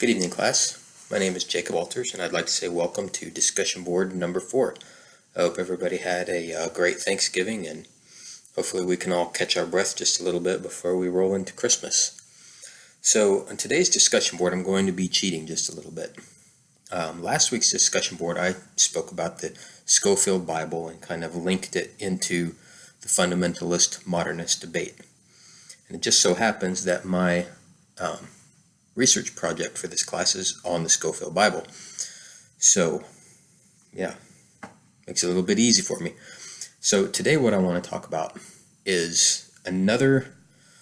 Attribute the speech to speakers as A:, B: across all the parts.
A: Good evening, class. My name is Jacob Walters, and I'd like to say welcome to discussion board number 4. I hope everybody had a great Thanksgiving, and hopefully we can all catch our breath just a little bit before we roll into Christmas. So on today's discussion board, I'm going to be cheating just a little bit. Last week's discussion board, I spoke about the Scofield Bible and kind of linked it into the fundamentalist modernist debate. And it just so happens that my research project for this class is on the Scofield Bible. So, yeah, makes it a little bit easy for me. So today what I want to talk about is another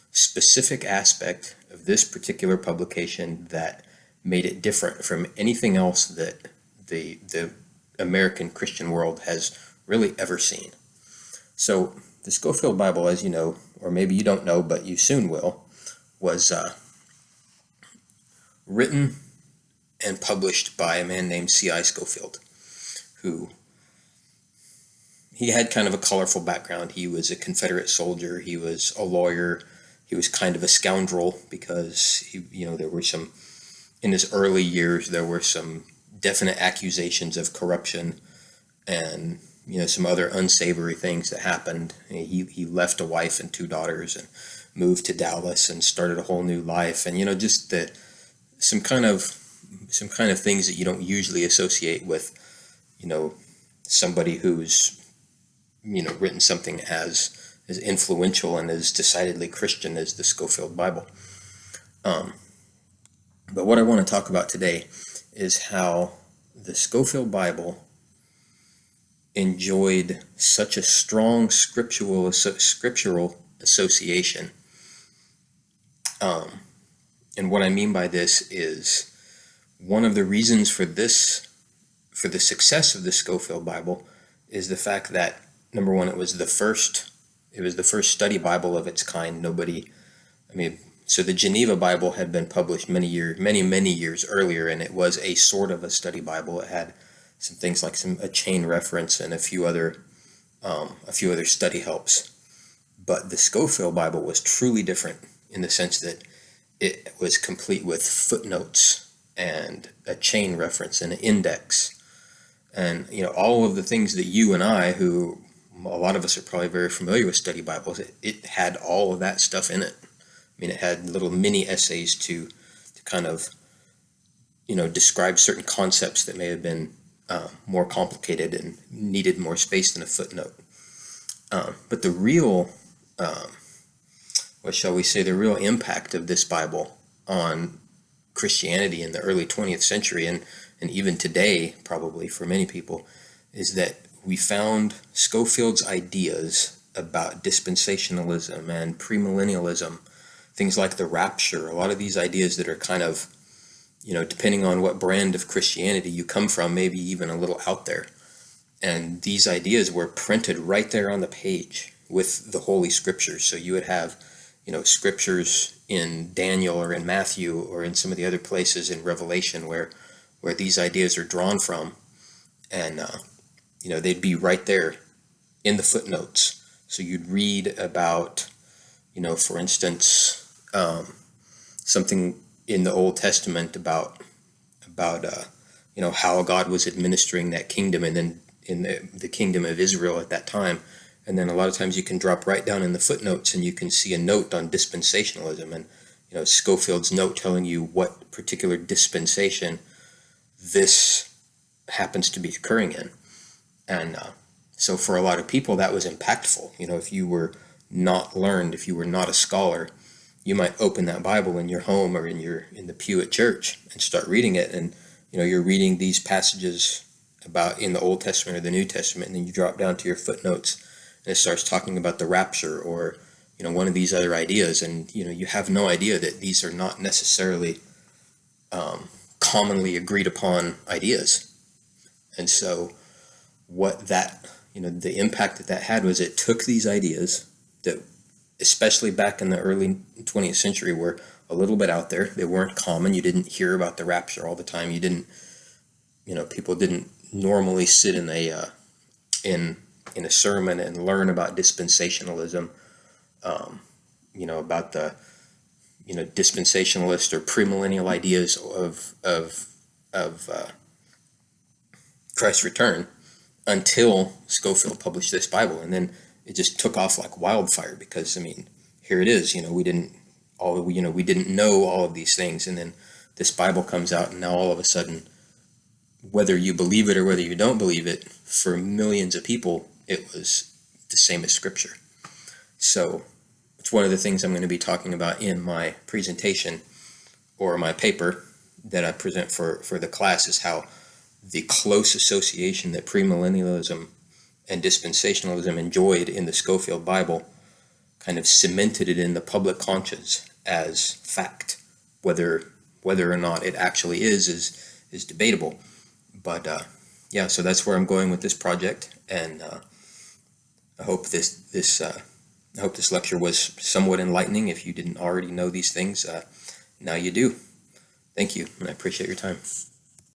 A: specific aspect of this particular publication that made it different from anything else that the American Christian world has really ever seen. So the Scofield Bible, as you know, or maybe you don't know, but you soon will, was written and published by a man named C.I. Scofield, who he had kind of a colorful background. He was a Confederate soldier. He was a lawyer. He was kind of a scoundrel because there were some, in his early years, there were some definite accusations of corruption and some other unsavory things that happened. He left a wife and 2 daughters and moved to Dallas and started a whole new life, and just some kind of things that you don't usually associate with somebody who's written something as influential and as decidedly Christian as the Scofield Bible. But what I want to talk about today is how the Scofield Bible enjoyed such a strong scriptural association. And what I mean by this is one of the reasons for the success of the Scofield Bible is the fact that, number one, it was the first study Bible of its kind. So the Geneva Bible had been published many years earlier, and it was a sort of a study Bible. It had some things like a chain reference and a few other study helps. But the Scofield Bible was truly different in the sense that it was complete with footnotes and a chain reference and an index. And, all of the things that you and I, who a lot of us are probably very familiar with study Bibles, it had all of that stuff in it. It had little mini essays to kind of, describe certain concepts that may have been more complicated and needed more space than a footnote. But the real, the real impact of this Bible on Christianity in the early 20th century and even today, probably for many people, is that we found Scofield's ideas about dispensationalism and premillennialism, things like the rapture, a lot of these ideas that are kind of, depending on what brand of Christianity you come from, maybe even a little out there. And these ideas were printed right there on the page with the Holy Scriptures. So you would have, scriptures in Daniel or in Matthew or in some of the other places in Revelation where these ideas are drawn from. And, they'd be right there in the footnotes. So you'd read about, for instance, something in the Old Testament about how God was administering that kingdom, and then in the kingdom of Israel at that time. And then a lot of times you can drop right down in the footnotes and you can see a note on dispensationalism, and Scofield's note telling you what particular dispensation this happens to be occurring in. And so for a lot of people that was impactful. If you were not learned, if you were not a scholar, you might open that Bible in your home or in the pew at church and start reading it, and you're reading these passages about in the Old Testament or the New Testament, and then you drop down to your footnotes and it starts talking about the rapture or one of these other ideas, and you have no idea that these are not necessarily commonly agreed upon ideas. And so what that the impact that had was it took these ideas that, especially back in the early 20th century, were a little bit out there. They weren't common. You didn't hear about the rapture all the time. You didn't, people didn't normally sit in a sermon and learn about dispensationalism, about the dispensationalist or premillennial ideas of Christ's return until Scofield published this Bible, and then it just took off like wildfire because here it is. We didn't know all of these things, and then this Bible comes out, and now all of a sudden, whether you believe it or whether you don't believe it, for millions of people, it was the same as Scripture. So it's one of the things I'm going to be talking about in my presentation or my paper that I present for the class, is how the close association that premillennialism and dispensationalism enjoyed in the Scofield Bible kind of cemented it in the public conscience as fact. Whether or not it actually is debatable. But so that's where I'm going with this project, and I hope this lecture was somewhat enlightening. If you didn't already know these things, now you do. Thank you, and I appreciate your time.